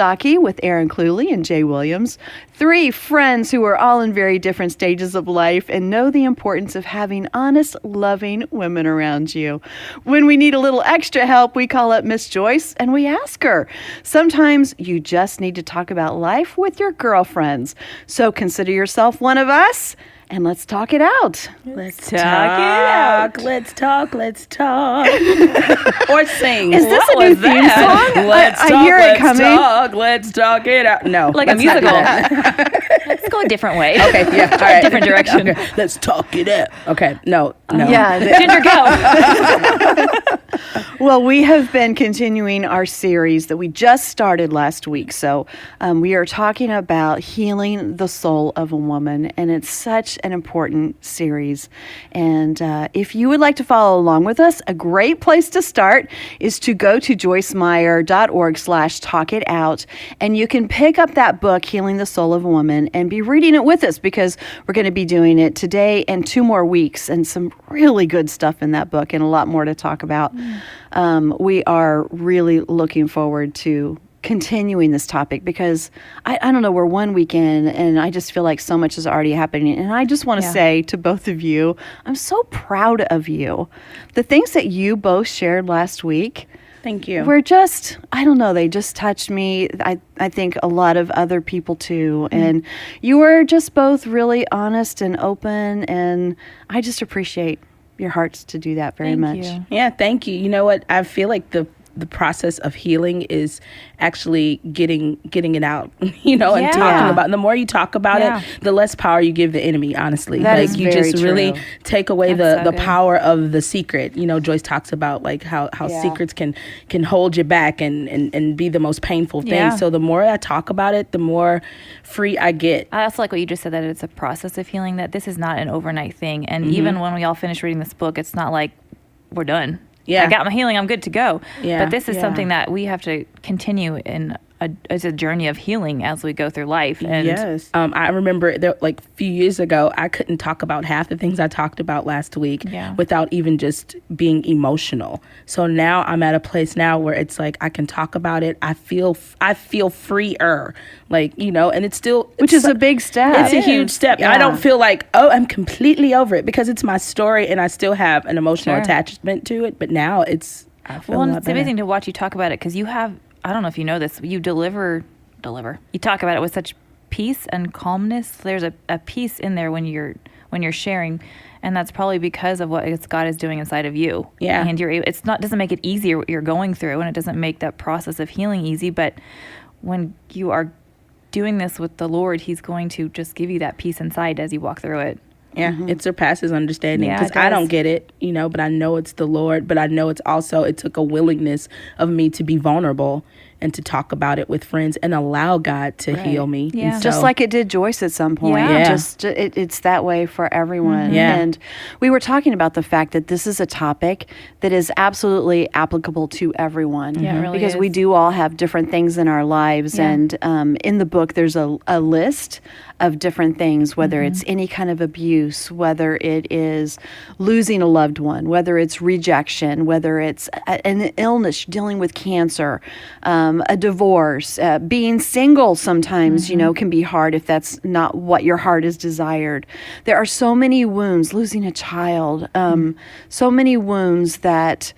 Stocky with Aaron Cluley and Jay Williams. 3 friends who are all in very different stages of life and know the importance of having honest, loving women around you. When we need a little extra help, we call up Miss Joyce and we ask her. Sometimes you just need to talk about life with your girlfriends. So consider yourself one of us. And let's talk it out. Let's talk it out. Let's talk. Or sing. Is this a new theme song? I hear it coming. Let's talk it out. No. Like a musical. Let's go a different way. Okay, yeah. All right. Different direction. Okay. Let's talk it out. Okay, no. Yeah. Ginger, go. Well, we have been continuing our series that we just started last week. So we are talking about healing the soul of a woman, and it's such an important series. And if you would like to follow along with us, a great place to start is to go to joycemeyer.org/talkitout, and you can pick up that book, Healing the Soul of a Woman, and be reading it with us because we're going to be doing it today and 2 more weeks, and some really good stuff in that book and a lot more to talk about. We are really looking forward to continuing this topic because I don't know, we're 1 week in and I just feel like so much is already happening. And I just want to say to both of you, I'm so proud of you. The things that you both shared last week, thank you. We're just, I don't know, they just touched me. I think a lot of other people too. Mm-hmm. And you were just both really honest and open, and I just appreciate your hearts to do that very much. You. Yeah, thank you. You know what? I feel like the process of healing is actually getting it out, and talking about it. The more you talk about it, the less power you give the enemy, honestly. That is you very just true. really take away the power of the secret. Joyce talks about like how secrets can hold you back and be the most painful thing. Yeah. So the more I talk about it, the more free I get. I also like what you just said, that it's a process of healing, that this is not an overnight thing. And even when we all finish reading this book, it's not like we're done. Yeah. I got my healing, I'm good to go. Yeah. But this is something that we have to continue in as a journey of healing as we go through life. And yes. I remember a few years ago, I couldn't talk about half the things I talked about last week without even just being emotional. So now I'm at a place now where it's like I can talk about it. I feel freer, and it's still... Which is a big step. It's a huge step. Yeah. I don't feel like, I'm completely over it because it's my story and I still have an emotional attachment to it. But now I feel a lot better. It's amazing to watch you talk about it because you have... I don't know if you know this, you deliver. You talk about it with such peace and calmness. There's a peace in there when you're sharing, and that's probably because of what God is doing inside of you. Yeah. And doesn't make it easier what you're going through, and it doesn't make that process of healing easy. But when you are doing this with the Lord, He's going to just give you that peace inside as you walk through it. Yeah, it surpasses understanding because I don't get it, but I know it's the Lord, but I know it took a willingness of me to be vulnerable and to talk about it with friends and allow God to heal me. Yeah. Just like it did Joyce at some point. Yeah. It's that way for everyone. Mm-hmm. Yeah. And we were talking about the fact that this is a topic that is absolutely applicable to everyone. Yeah, it really because is. we do all have different things in our lives. Yeah. And in the book, there's a list of different things, whether it's any kind of abuse, whether it is losing a loved one, whether it's rejection, whether it's an illness, dealing with cancer, a divorce, being single sometimes, can be hard if that's not what your heart has desired. There are so many wounds, losing a child, so many wounds that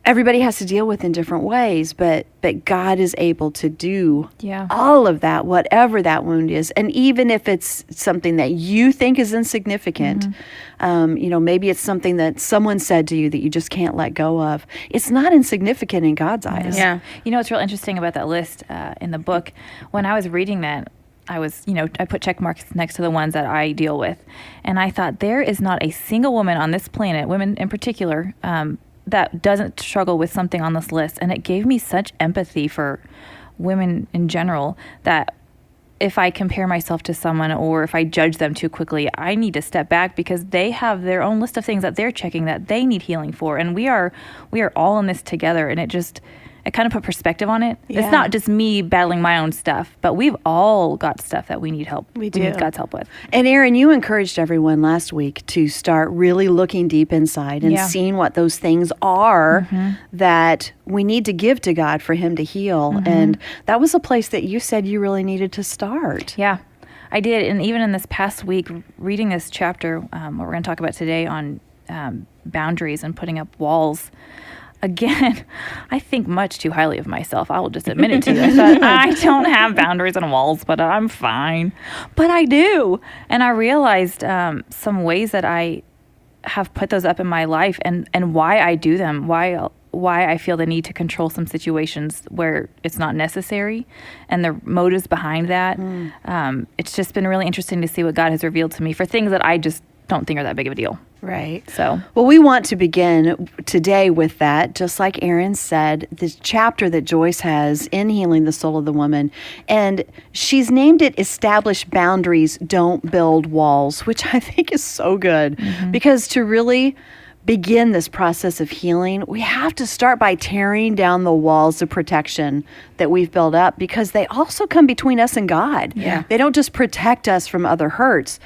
everybody has to deal with in different ways, but God is able to do all of that, whatever that wound is. And even if it's something that you think is insignificant, maybe it's something that someone said to you that you just can't let go of. It's not insignificant in God's eyes. Yeah. What's real interesting about that list in the book, when I was reading that, I put check marks next to the ones that I deal with. And I thought, there is not a single woman on this planet, women in particular, that doesn't struggle with something on this list. And it gave me such empathy for women in general that if I compare myself to someone or if I judge them too quickly, I need to step back because they have their own list of things that they're checking that they need healing for. And we are all in this together. And it kind of put perspective on it. Yeah. It's not just me battling my own stuff, but we've all got stuff that we need help. We do. need God's help with. And Erin, you encouraged everyone last week to start really looking deep inside and Yeah. seeing what those things are that we need to give to God for Him to heal. And that was a place that you said you really needed to start. Yeah, I did. And even in this past week, reading this chapter, what we're going to talk about today on boundaries and putting up walls, again, I think much too highly of myself. I will just admit it to you. I thought, I don't have boundaries and walls, but I'm fine. But I do. And I realized some ways that I have put those up in my life and why I do them, why I feel the need to control some situations where it's not necessary, and the motives behind that. It's just been really interesting to see what God has revealed to me for things that I just don't think are that big of a deal. Right. So, well, we want to begin today with that, just like Erin said, this chapter that Joyce has in Healing the Soul of the Woman. And she's named it Establish Boundaries, Don't Build Walls, which I think is so good. Because to really begin this process of healing, we have to start by tearing down the walls of protection that we've built up, because they also come between us and God. Yeah. They don't just protect us from other hurts.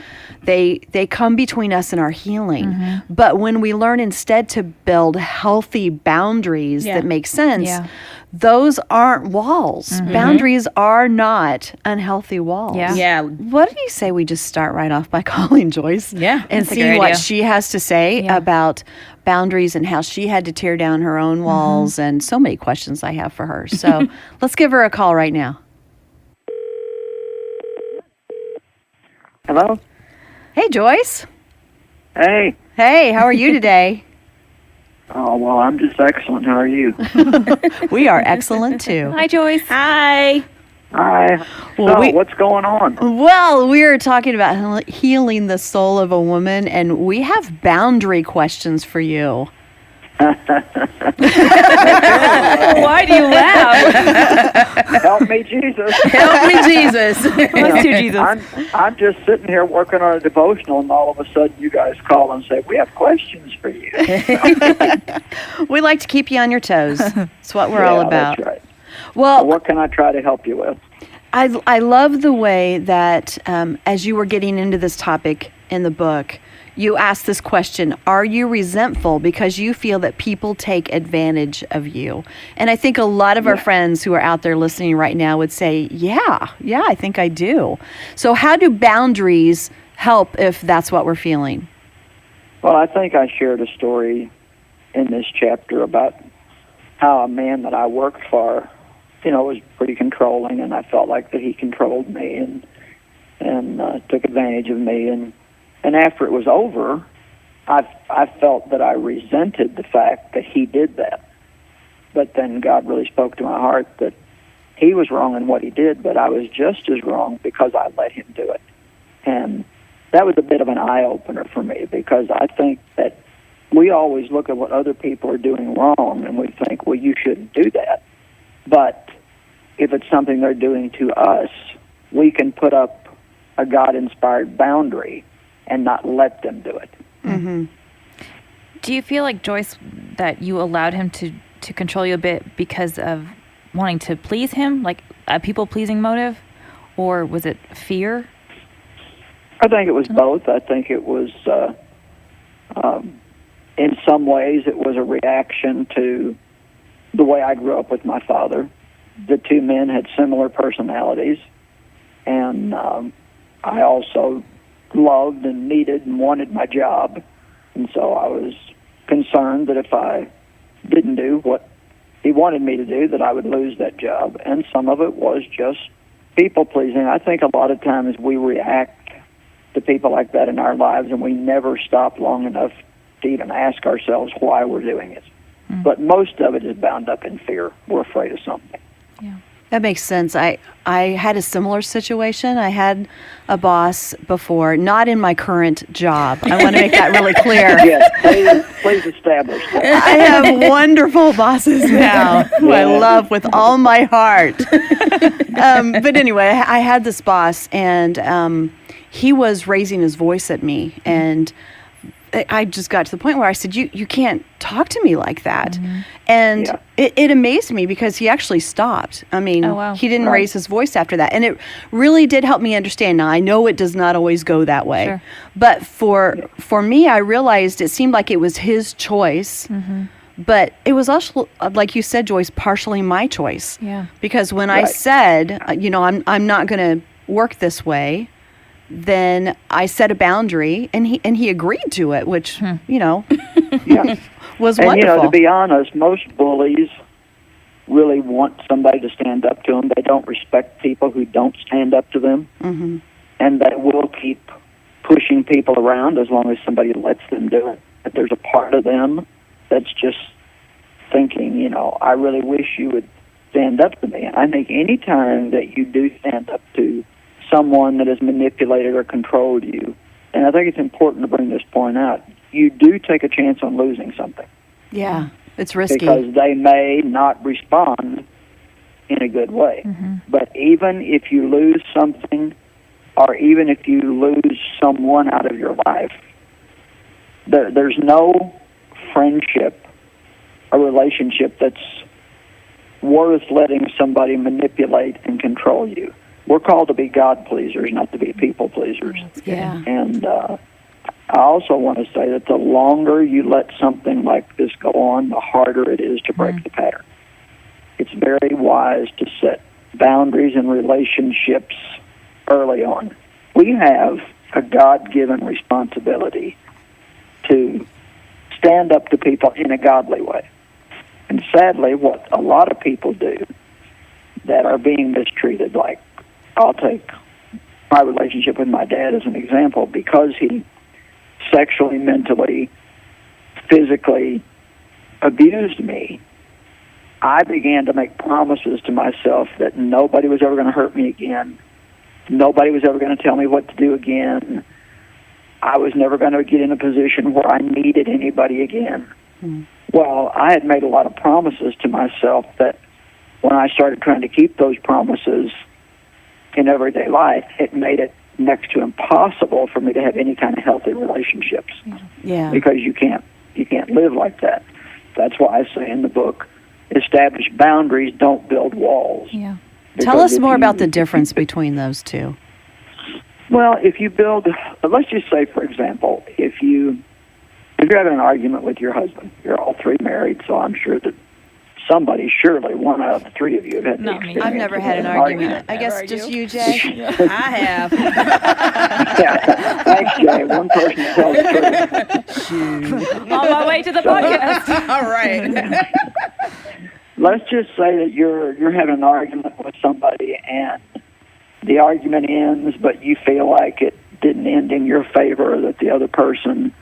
They come between us and our healing. But when we learn instead to build healthy boundaries that make sense, those aren't walls. Boundaries are not unhealthy walls. Yeah. Yeah. What do you say we just start right off by calling Joyce? Yeah, And that's a seeing great what idea. she has to say about boundaries and how she had to tear down her own walls, and so many questions I have for her. So let's give her a call right now. Hello? Hey, Joyce. Hey. Hey, how are you today? Oh, well, I'm just excellent. How are you? We are excellent too. hi, Joyce. Hi. Hi. Well, So, what's going on? Well, we are talking about healing the soul of a woman, and we have boundary questions for you. Why do you laugh? Help me, Jesus. Help me, Jesus. Let's do Jesus. I'm just sitting here working on a devotional, and all of a sudden you guys call and say, we have questions for you. We like to keep you on your toes. That's what we're all about. That's right. Well, So what can I try to help you with? I love the way that as you were getting into this topic in the book, you asked this question: are you resentful because you feel that people take advantage of you? And I think a lot of our friends who are out there listening right now would say, yeah, I think I do. So how do boundaries help if that's what we're feeling? Well, I think I shared a story in this chapter about how a man that I worked for, was pretty controlling, and I felt like that he controlled me and took advantage of me. And after it was over, I felt that I resented the fact that he did that. But then God really spoke to my heart that he was wrong in what he did, but I was just as wrong because I let him do it. And that was a bit of an eye-opener for me, because I think that we always look at what other people are doing wrong, and we think, well, you shouldn't do that. But if it's something they're doing to us, we can put up a God-inspired boundary and not let them do it. Mm-hmm. Do you feel like, Joyce, that you allowed him to control you a bit because of wanting to please him, like a people-pleasing motive, or was it fear? I think it was both. I think it was, in some ways, it was a reaction to the way I grew up with my father. The two men had similar personalities, and I also loved and needed and wanted my job, and so I was concerned that if I didn't do what he wanted me to do, that I would lose that job. And some of it was just people-pleasing. I think a lot of times we react to people like that in our lives, and we never stop long enough to even ask ourselves why we're doing it. But most of it is bound up in fear. We're afraid of something. Yeah. That makes sense. I had a similar situation. I had a boss before, not in my current job. I want to make that really clear. Yes, please establish that. I have wonderful bosses now who I love with all my heart. But anyway, I had this boss, and he was raising his voice at me. And I just got to the point where I said, you can't talk to me like that. And it amazed me because he actually stopped. I mean, he didn't raise his voice after that. And it really did help me understand. Now, I know it does not always go that way. Sure. But for me, I realized it seemed like it was his choice. But it was also, like you said, Joyce, partially my choice. Yeah. Because when I said, I'm not going to work this way, then I set a boundary, and he agreed to it, which was and, wonderful. To be honest, most bullies really want somebody to stand up to them. They don't respect people who don't stand up to them, and they will keep pushing people around as long as somebody lets them do it. But there's a part of them that's just thinking, I really wish you would stand up to me. And I think any time that you do stand up to someone that has manipulated or controlled you, and I think it's important to bring this point out, you do take a chance on losing something. Yeah, it's risky. Because they may not respond in a good way. But even if you lose something, or even if you lose someone out of your life, there's no friendship or relationship that's worth letting somebody manipulate and control you. We're called to be God pleasers, not to be people pleasers. Yeah. And I also want to say that the longer you let something like this go on, the harder it is to break the pattern. It's very wise to set boundaries in relationships early on. We have a God-given responsibility to stand up to people in a godly way. And sadly, what a lot of people do that are being mistreated, like I'll take my relationship with my dad as an example, because he sexually, mentally, physically abused me. I began to make promises to myself that nobody was ever going to hurt me again. Nobody was ever going to tell me what to do again. I was never going to get in a position where I needed anybody again. Well, I had made a lot of promises to myself that when I started trying to keep those promises in everyday life, it made it next to impossible for me to have any kind of healthy relationships. Yeah. Because you can't live like that. That's why I say in the book, establish boundaries, don't build walls. Yeah. Tell us more about the difference between those two. Well, if you build, let's just say, for example, if you're having an argument with your husband, you're all three married, so I'm sure that surely one out of the three of you have had the experience. I've never had an argument. I guess just you, Jay. I have. Yeah. Thanks, Jay. One person tells the truth. On my way to the podcast. All right. Let's just say that you're having an argument with somebody, and the argument ends, but you feel like it didn't end in your favor, that the other person,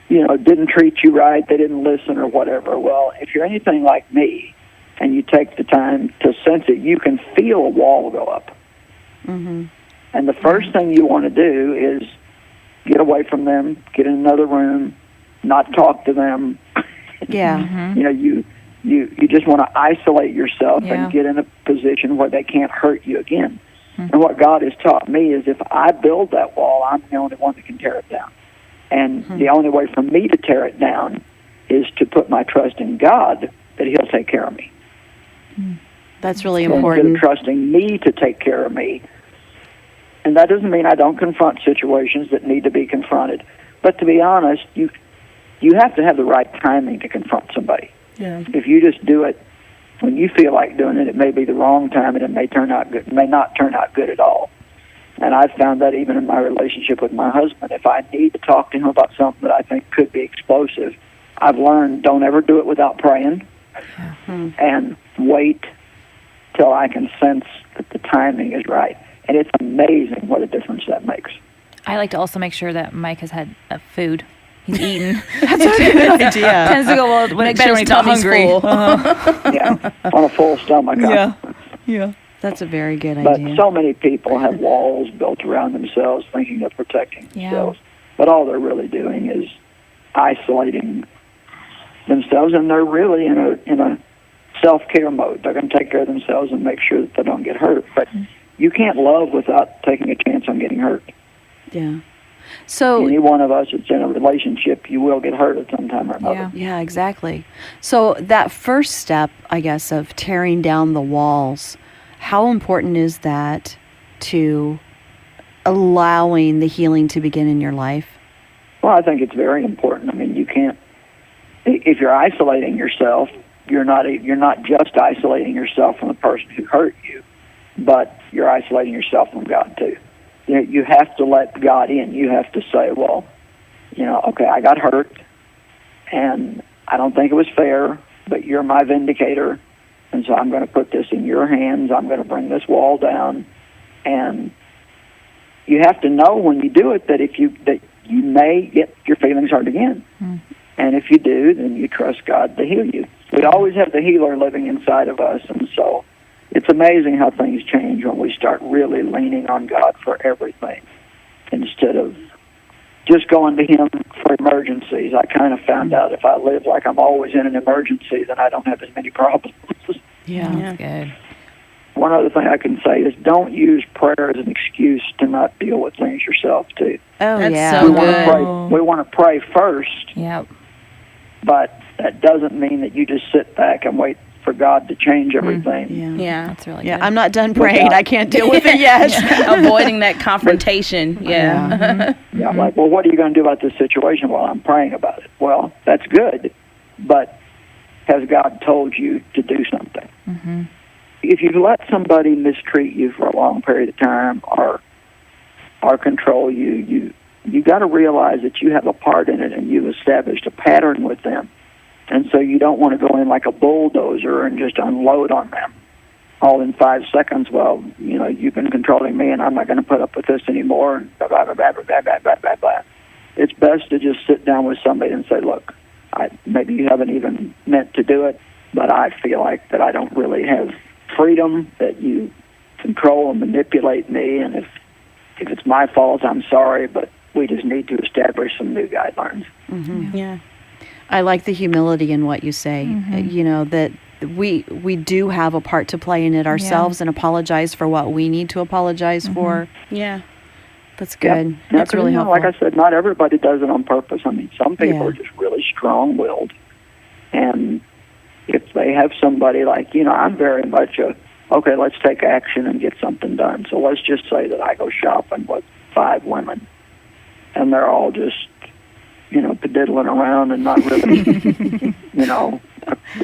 didn't treat you right, they didn't listen or whatever. Well, if you're anything like me and you take the time to sense it, you can feel a wall go up. And the first thing you want to do is get away from them, get in another room, not talk to them. Yeah. You just want to isolate yourself and get in a position where they can't hurt you again. And what God has taught me is if I build that wall, I'm the only one that can tear it down. And the only way for me to tear it down is to put my trust in God that He'll take care of me. That's really So important. instead of trusting me to take care of me. And that doesn't mean I don't confront situations that need to be confronted. But to be honest, you have to have the right timing to confront somebody. Yeah. If you just do it when you feel like doing it, it may be the wrong time, and it may not turn out good at all. And I've found that even in my relationship with my husband, if I need to talk to him about something that I think could be explosive, I've learned don't ever do it without praying, and wait till I can sense that the timing is right. And it's amazing what a difference that makes. I like to also make sure that Mike has had food. He's eaten. That's a good idea. Tends to go well when he's not hungry. Yeah, on a full stomach. Yeah. That's a very good But idea. so many people have walls built around themselves thinking of protecting themselves. But all they're really doing is isolating themselves, and they're really in a self-care mode. They're going to take care of themselves and make sure that they don't get hurt. But you can't love without taking a chance on getting hurt. Yeah. So any one of us that's in a relationship, you will get hurt at some time or another. yeah, exactly. So that first step, I guess, of tearing down the walls, how important is that to allowing the healing to begin in your life? Well, I think it's very important. I mean, you can't, if you're isolating yourself, you're not just isolating yourself from the person who hurt you, but you're isolating yourself from God too. You have to let God in. You have to say, well, okay, I got hurt, and I don't think it was fair, but you're my vindicator, and so I'm going to put this in your hands. I'm going to bring this wall down, and you have to know when you do it that you may get your feelings hurt again. And if you do, then you trust God to heal you. We always have the healer living inside of us, and so it's amazing how things change when we start really leaning on God for everything instead of just going to Him for emergencies. I kind of found out if I live like I'm always in an emergency, then I don't have as many problems. Yeah. That's good. One other thing I can say is don't use prayer as an excuse to not deal with things yourself, too. Oh, That's yeah. so We good. want to pray first, Yep. but that doesn't mean that you just sit back and wait for God to change everything. Yeah. That's really Yeah, good. I'm not done praying. I can't deal with it yet. Avoiding that confrontation. Yeah. Yeah, I'm like, well, what are you going to do about this situation? Well, I'm praying about it. Well, that's good, but has God told you to do something? If you let somebody mistreat you for a long period of time or control you got to realize that you have a part in it and you've established a pattern with them. And so you don't want to go in like a bulldozer and just unload on them all in 5 seconds. Well, you've been controlling me and I'm not going to put up with this anymore. And blah, blah, blah, blah, blah, blah, blah, blah, blah. It's best to just sit down with somebody and say, look, maybe you haven't even meant to do it, but I feel like that I don't really have freedom, that you control and manipulate me. And if it's my fault, I'm sorry, but we just need to establish some new guidelines. Yeah. I like the humility in what you say. That we do have a part to play in it ourselves and apologize for what we need to apologize for. Yeah. That's good. Yep. That's really helpful. Like I said, not everybody does it on purpose. I mean, some people Yeah. are just really strong-willed. And if they have somebody like, I'm very much okay, let's take action and get something done. So let's just say that I go shopping with 5 women, and they're all just, pediddling around and not really,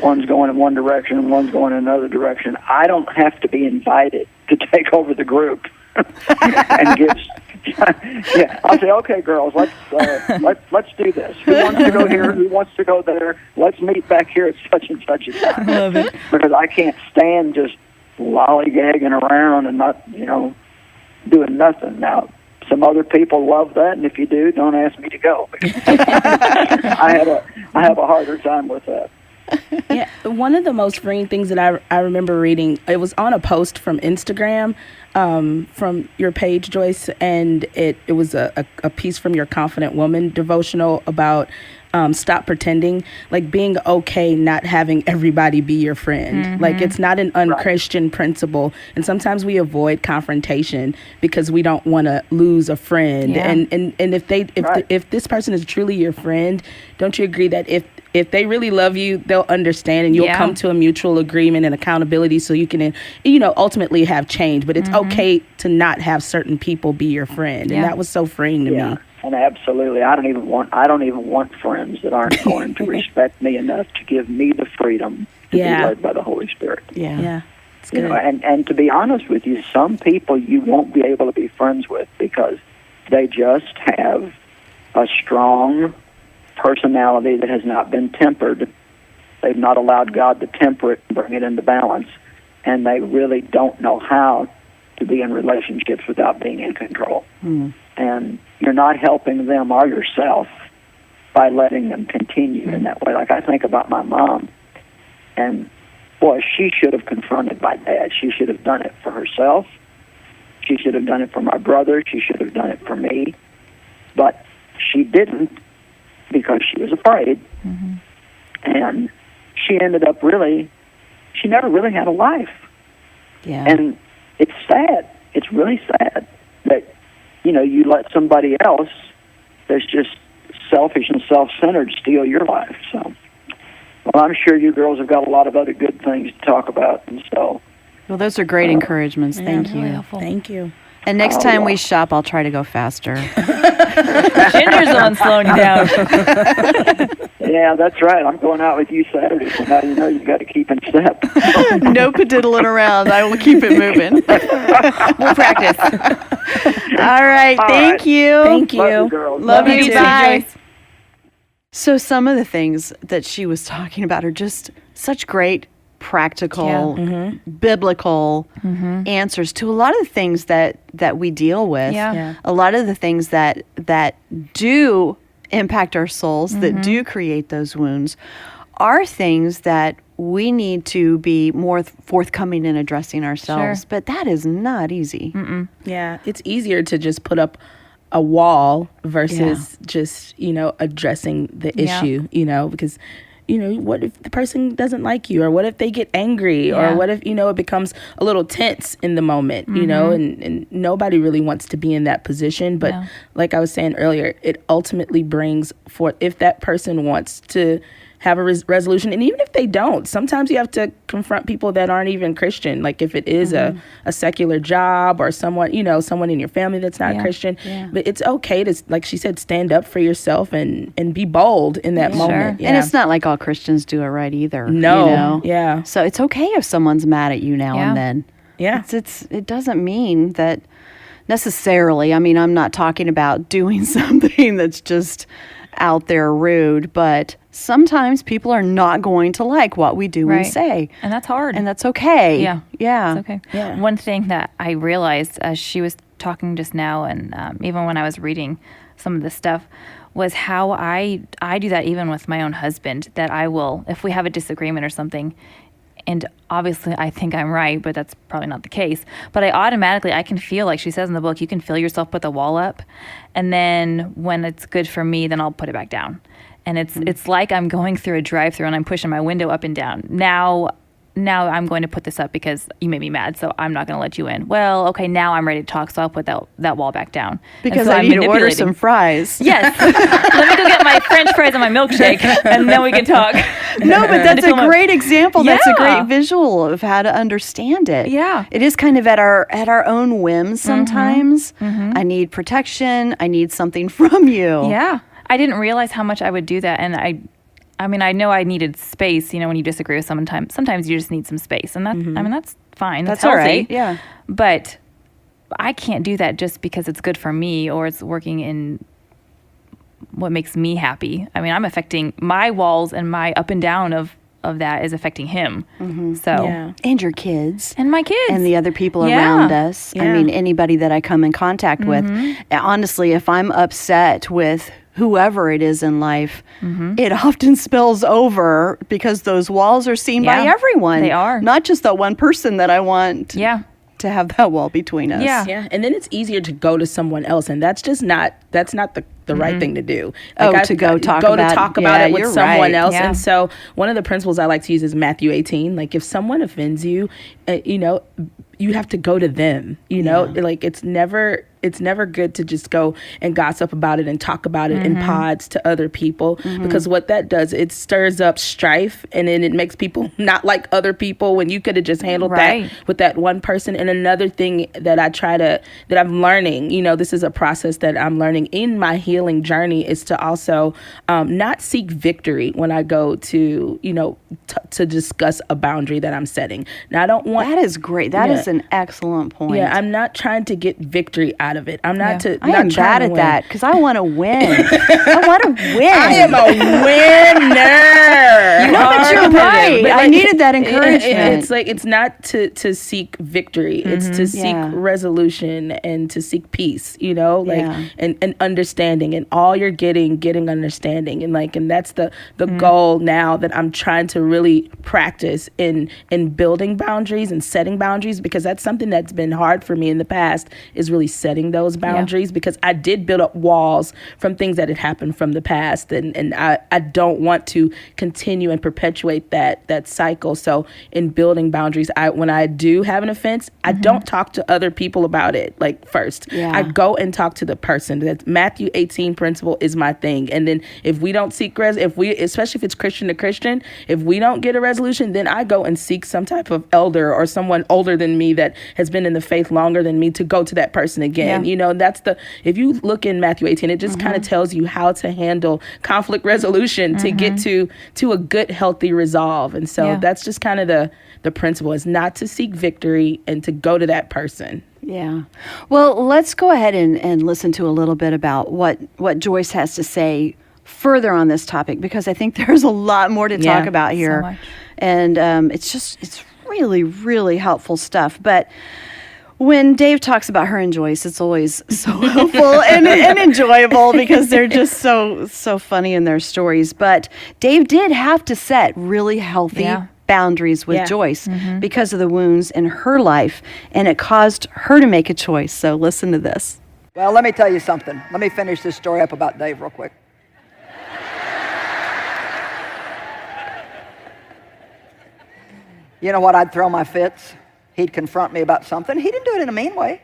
one's going in one direction and one's going in another direction. I don't have to be invited to take over the group and give. Yeah, I'll say, okay, girls, let's do this. Who wants to go here? Who wants to go there? Let's meet back here at such and such a time. Love it. Because I can't stand just lollygagging around and not, doing nothing. Now, some other people love that, and if you do, don't ask me to go. I have a harder time with that. Yeah, one of the most freeing things that I remember reading, it was on a post from Instagram, from your page, Joyce, and it was a piece from your Confident Woman devotional about stop pretending, like being okay not having everybody be your friend. Like it's not an unchristian principle, and sometimes we avoid confrontation because we don't want to lose a friend. And if this person is truly your friend, don't you agree that if they really love you, they'll understand and you'll come to a mutual agreement and accountability so you can, ultimately have change. But it's okay to not have certain people be your friend. And that was so freeing to me. And absolutely, I don't even want friends that aren't going to respect me enough to give me the freedom to be led by the Holy Spirit. Yeah. It's good. And to be honest with you, some people you won't be able to be friends with because they just have a strong personality that has not been tempered. They've not allowed God to temper it and bring it into balance, and they really don't know how to be in relationships without being in control. And you're not helping them or yourself by letting them continue in that way. Like I think about my mom, and boy, she should have confronted my dad. She should have done it for herself. She should have done it for my brother. She should have done it for me. But she didn't because she was afraid. And she ended up she never really had a life. Yeah. And it's sad. It's really sad that, you let somebody else that's just selfish and self-centered steal your life. So, well, I'm sure you girls have got a lot of other good things to talk about, and so. Well, those are great encouragements. Thank you. Really helpful. Thank you. And next time we shop, I'll try to go faster. Ginger's the one slowing you down. Yeah, that's right. I'm going out with you Saturday, so now you know you've got to keep in step. No padiddling around. I will keep it moving. We'll practice. All right. Thank you. Thank you. Love you, girls. Love you. too, Bye. Joyce. So some of the things that she was talking about are just such great practical, biblical answers to a lot of the things that we deal with. Yeah. A lot of the things that do impact our souls, that do create those wounds, are things that we need to be more forthcoming in addressing ourselves. Sure. But that is not easy. Yeah, it's easier to just put up a wall versus just, addressing the Yeah. issue, because, what if the person doesn't like you, or what if they get angry, or what if, it becomes a little tense in the moment, and nobody really wants to be in that position. But No. like I was saying earlier, it ultimately brings forth, if that person wants to have a resolution, and even if they don't, sometimes you have to confront people that aren't even Christian. Like if it is a secular job, or someone in your family that's not Christian. But it's okay to, like she said, stand up for yourself and be bold in that moment. And it's not like all Christians do it right either. No. Yeah. So it's okay if someone's mad at you now and then. Yeah. It doesn't mean that necessarily. I mean, I'm not talking about doing something that's just out there rude, but sometimes people are not going to like what we do and say. And that's hard. And that's okay. Yeah. Yeah. It's okay. Yeah. One thing that I realized as she was talking just now, and even when I was reading some of this stuff, was how I do that even with my own husband, that I will, if we have a disagreement or something, and obviously I think I'm right, but that's probably not the case, but I can feel, like she says in the book, you can feel yourself put the wall up, and then when it's good for me, then I'll put it back down. And it's like I'm going through a drive-through and I'm pushing my window up and down. Now I'm going to put this up because you made me mad, so I'm not going to let you in. Well, okay, now I'm ready to talk, so I'll put that wall back down. Because so I I'm need to order manipulating. some fries. Yes. Let me go get my French fries and my milkshake, and then we can talk. No, but that's a great example. That's a Yeah. great visual of how to understand it. Yeah. It is kind of at our own whims sometimes. I need protection. I need something from you. Yeah. I didn't realize how much I would do that, and I mean, I know I needed space, when you disagree with someone, sometimes you just need some space, and that's fine. That's all healthy. right. Yeah. But I can't do that just because it's good for me or it's working in what makes me happy. I mean, I'm affecting my walls, and my up and down of that is affecting him. So And your kids. and my kids And the other people Yeah. around us. I Yeah. mean, anybody that I come in contact with. Honestly, if I'm upset with whoever it is in life, it often spills over because those walls are seen by Yeah, everyone. they are. Not just that one person that I want to have that wall between us. Yeah. Yeah, and then it's easier to go to someone else, and that's not the right thing to do. To go talk about it with you're someone right. else. Yeah. And so one of the principles I like to use is Matthew 18. Like if someone offends you, you have to go to them. Like it's never good to just go and gossip about it and talk about it in pods to other people, because what that does, it stirs up strife, and then it makes people not like other people when you could have just handled Right. that with that one person. And another thing that that I'm learning, this is a process that I'm learning in my healing journey, is to also not seek victory when I go to, to discuss a boundary that I'm setting. Now, I don't want... That is great. That is an excellent point. Yeah, I'm not trying to get victory out of it. I'm not Yeah. to. I am not trying bad to at win. that because I want to win. I want to win. I am a winner. No, but you're right. I needed that encouragement. It's like it's not to seek victory. It's to seek Yeah. resolution and to seek peace. Yeah. and understanding, and all you're getting understanding, and that's the goal now that I'm trying to really practice in building boundaries and setting boundaries, because because that's something that's been hard for me in the past, is really setting those boundaries, because I did build up walls from things that had happened from the past, and I don't want to continue and perpetuate that cycle. So in building boundaries, when I do have an offense, I don't talk to other people about it like first. I go and talk to the person. That Matthew 18 principle is my thing. And then if we don't seek especially if it's Christian to Christian, if we don't get a resolution, then I go and seek some type of elder or someone older than me that has been in the faith longer than me to go to that person again. You know, if you look in Matthew 18, it just kind of tells you how to handle conflict resolution to get to a good, healthy resolve. And so that's just kind of the principle, is not to seek victory and to go to that person. Yeah. Well, let's go ahead and listen to a little bit about what Joyce has to say further on this topic, because I think there's a lot more to talk about here. So much. And it's really, really helpful stuff. But when Dave talks about her and Joyce, it's always so helpful and enjoyable, because they're just so funny in their stories. But Dave did have to set really healthy boundaries with Joyce because of the wounds in her life, and it caused her to make a choice. So listen to this. Well, let me tell you something. Let me finish this story up about Dave real quick. You know what? I'd throw my fits. He'd confront me about something. He didn't do it in a mean way.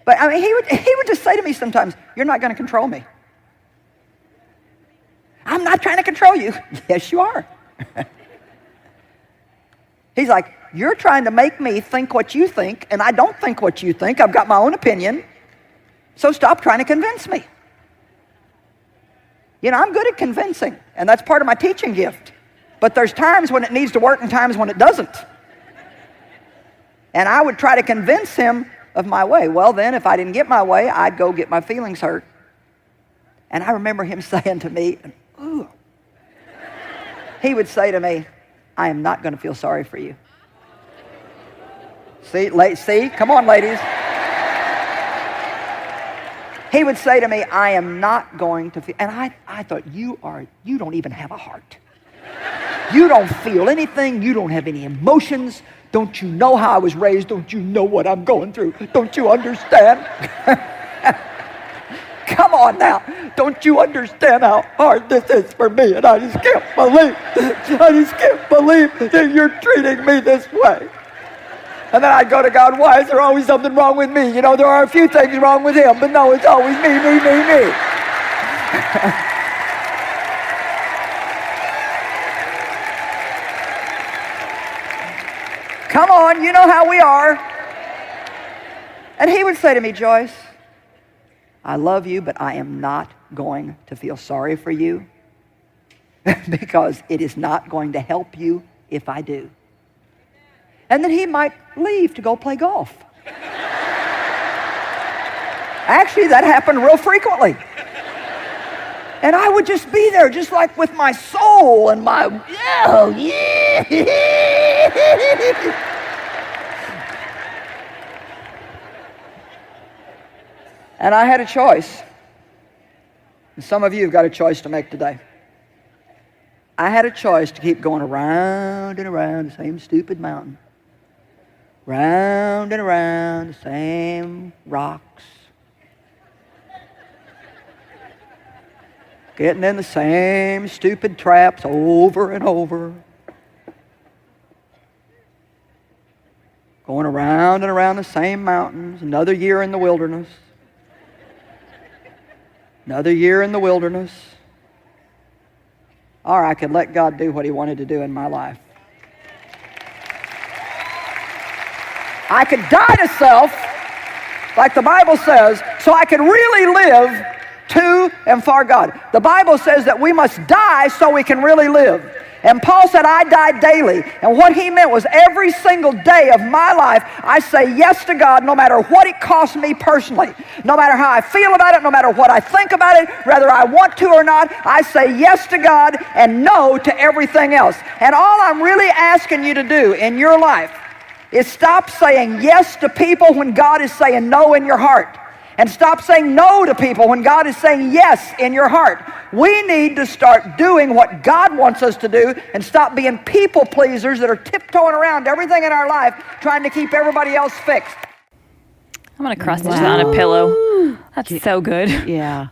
But I mean, he would just say to me sometimes, "You're not going to control me." "I'm not trying to control you." "Yes, you are." He's like, "You're trying to make me think what you think, and I don't think what you think. I've got my own opinion. So stop trying to convince me." You know, I'm good at convincing, and that's part of my teaching gift. But there's times when it needs to work and times when it doesn't. And I would try to convince him of my way. Well, then, if I didn't get my way, I'd go get my feelings hurt. And I remember him saying to me, "Ooh." He would say to me, "I am not going to feel sorry for you." See? Come on, ladies. He would say to me, "I am not going to feel," and I thought, you don't even have a heart. You don't feel anything. You don't have any emotions. Don't you know how I was raised? Don't you know what I'm going through? Don't you understand? Come on now. Don't you understand how hard this is for me? And I just can't believe that you're treating me this way. And then I'd go to God, "Why is there always something wrong with me? You know, there are a few things wrong with him, but no, it's always me." Come on, you know how we are. And he would say to me, "Joyce, I love you, but I am not going to feel sorry for you because it is not going to help you if I do." And then he might leave to go play golf. Actually, that happened real frequently. And I would just be there, just like with my soul and my, oh, yeah. And I had a choice. And some of you have got a choice to make today. I had a choice to keep going around and around the same stupid mountain. Round and around the same rocks. Getting in the same stupid traps over and over. Going around and around the same mountains. Another year in the wilderness. Another year in the wilderness. Or I could let God do what he wanted to do in my life. I could die to self, like the Bible says, so I could really live to and for God. The Bible says that we must die so we can really live. And Paul said, "I die daily." And what he meant was every single day of my life, I say yes to God no matter what it costs me personally. No matter how I feel about it, no matter what I think about it, whether I want to or not, I say yes to God and no to everything else. And all I'm really asking you to do in your life is stop saying yes to people when God is saying no in your heart. and stop saying no to people when God is saying yes in your heart. We need to start doing what God wants us to do and stop being people pleasers that are tiptoeing around everything in our life trying to keep everybody else fixed. I'm going to cross stitch that on a pillow. That's so good. Yeah.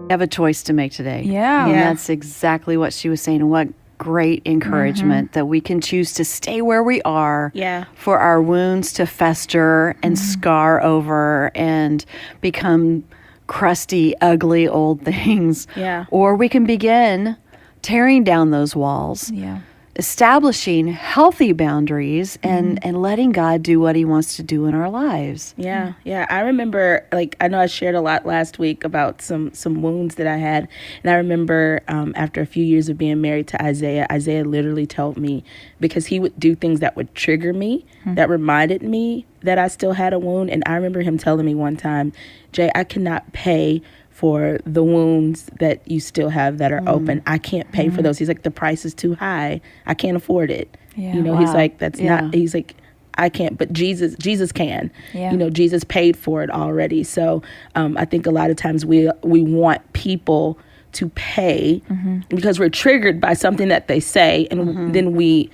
Have a choice to make today. Yeah. And Yeah. that's exactly what she was saying. And what great encouragement that we can choose to stay where we are Yeah. for our wounds to fester and scar over and become crusty, ugly old things. Yeah. Or we can begin tearing down those walls, Yeah. establishing healthy boundaries and letting God do what he wants to do in our lives. Yeah, yeah. I remember, I know I shared a lot last week about some wounds that I had. And I remember after a few years of being married to Isaiah literally told me, because he would do things that would trigger me, that reminded me that I still had a wound. And I remember him telling me one time, Jay, I cannot pay for the wounds that you still have that are open. I can't pay for those. He's like, the price is too high. I can't afford it. Yeah. You know, he's Wow. like, that's Yeah. not, he's like, I can't, but Jesus can. Yeah. You know, Jesus paid for it already. So I think a lot of times we want people to pay because we're triggered by something that they say, and then we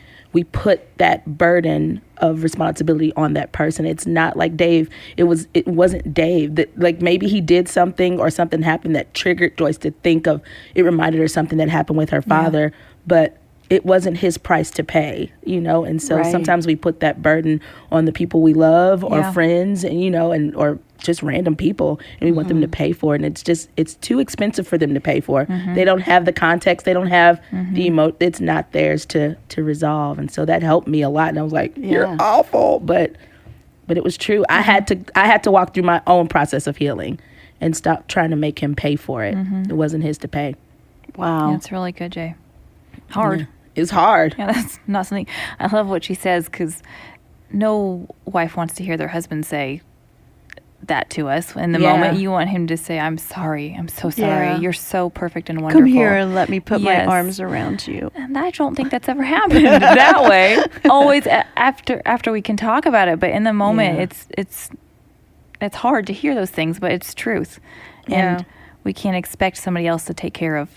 put that burden of responsibility on that person. It's not like Dave. It wasn't Dave that, like, maybe he did something or something happened that triggered Joyce to think of, it reminded her something that happened with her father, but it wasn't his price to pay, you know? And so Right. sometimes we put that burden on the people we love or Yeah. friends, and, you know, and, or just random people, and we want them to pay for it. And it's too expensive for them to pay for. They don't have the context. They don't have the it's not theirs to resolve. And so that helped me a lot. And I was like, you're Yeah. awful. But it was true. I had to walk through my own process of healing and stop trying to make him pay for it. It wasn't his to pay. Wow. That's really good, Jay. Hard. Yeah. It's hard. Yeah, that's not something. I love what she says, because no wife wants to hear their husband say that to us in the Yeah. moment. You want him to say, I'm sorry. I'm so sorry. Yeah. You're so perfect and wonderful. Come here and let me put Yes. my arms around you. And I don't think that's ever happened that way. Always after we can talk about it, but in the moment, Yeah. it's hard to hear those things, but it's truth. Yeah. And we can't expect somebody else to take care of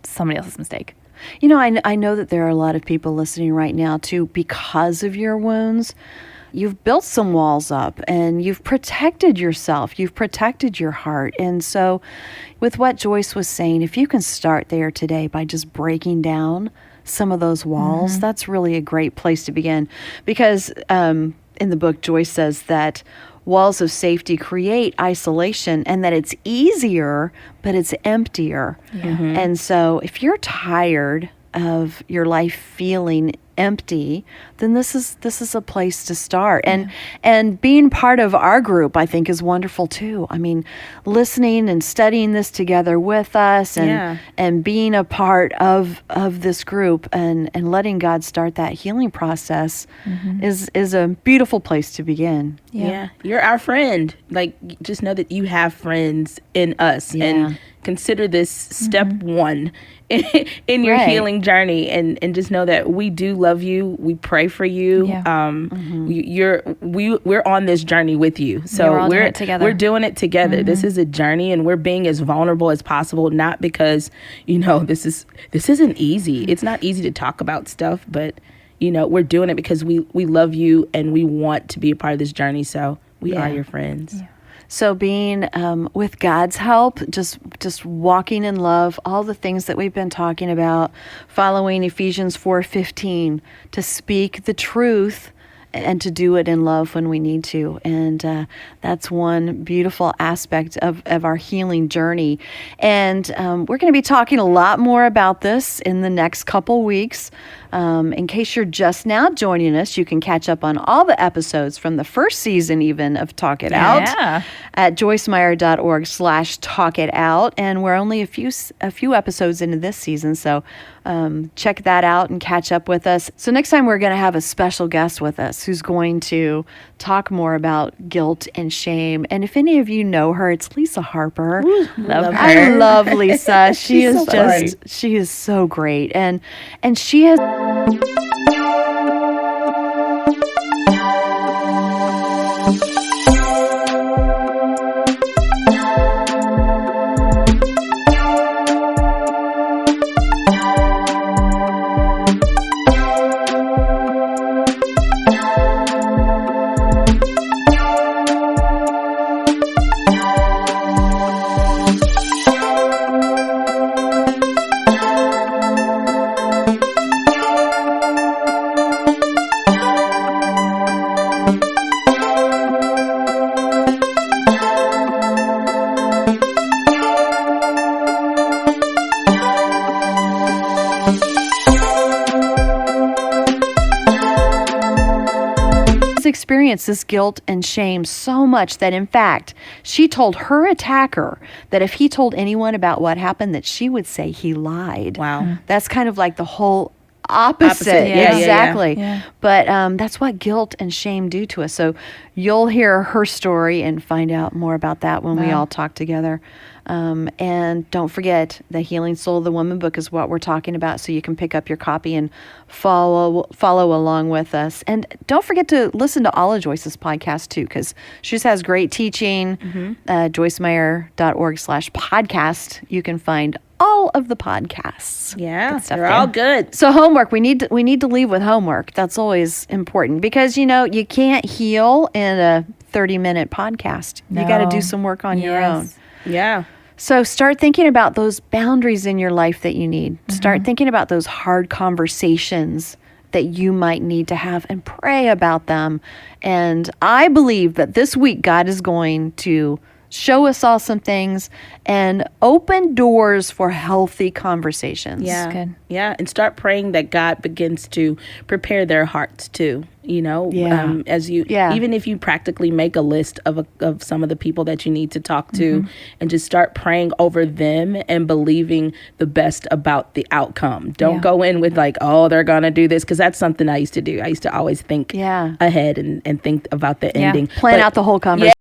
somebody else's mistake. You know, I know that there are a lot of people listening right now too, because of your wounds. You've built some walls up and you've protected yourself. You've protected your heart. And so with what Joyce was saying, if you can start there today by just breaking down some of those walls, that's really a great place to begin. Because in the book, Joyce says that walls of safety create isolation and that it's easier, but it's emptier. And so if you're tired of your life feeling empty, then this is a place to start. And being part of our group, I think, is wonderful too. I mean, listening and studying this together with us and being a part of this group and letting God start that healing process is a beautiful place to begin. Yeah. You're our friend. Like, just know that you have friends in us. Yeah. And consider this step one in your Right. healing journey, and just know that we do love you. We pray for you. Yeah. We're on this journey with you. So we're all doing it together. We're doing it together. This is a journey, and we're being as vulnerable as possible, not because, you know, this isn't easy. It's not easy to talk about stuff, but, you know, we're doing it because we love you and we want to be a part of this journey. So we are your friends. Yeah. So being with God's help, just walking in love, all the things that we've been talking about, following Ephesians 4:15, to speak the truth and to do it in love when we need to. And that's one beautiful aspect of our healing journey. And we're going to be talking a lot more about this in the next couple weeks. In case you're just now joining us, you can catch up on all the episodes from the first season even of Talk It Out at joycemeyer.org/Talk It Out. And we're only a few episodes into this season, so check that out and catch up with us. So next time we're going to have a special guest with us who's going to talk more about guilt and shame. And if any of you know her, it's Lisa Harper. Love her. I love Lisa. She is so funny. she is so great. And she has experienced this guilt and shame so much that, in fact, she told her attacker that if he told anyone about what happened, that she would say he lied. Wow. That's kind of like the whole opposite. Yeah, exactly. yeah. But that's what guilt and shame do to us. So you'll hear her story and find out more about that when we all talk together. And don't forget, the Healing Soul of the Woman book is what we're talking about, so you can pick up your copy and follow along with us. And don't forget to listen to all of Joyce's podcasts too, because she just has great teaching. joycemeyer.org/podcast. You can find all of the podcasts. Yeah, Good stuff they're there. all good. So homework, we need to leave with homework. That's always important because you can't heal in a 30-minute podcast. You got to do some work on your own. Yeah. So start thinking about those boundaries in your life that you need. Start thinking about those hard conversations that you might need to have and pray about them. And I believe that this week God is going to show us all some things and open doors for healthy conversations. Yeah. good. Yeah. And start praying that God begins to prepare their hearts too. As you, even if you practically make a list of some of the people that you need to talk to and just start praying over them and believing the best about the outcome. Don't go in with like, oh, they're going to do this. Cause that's something I used to do. I used to always think ahead and think about the ending. Plan out the whole conversation.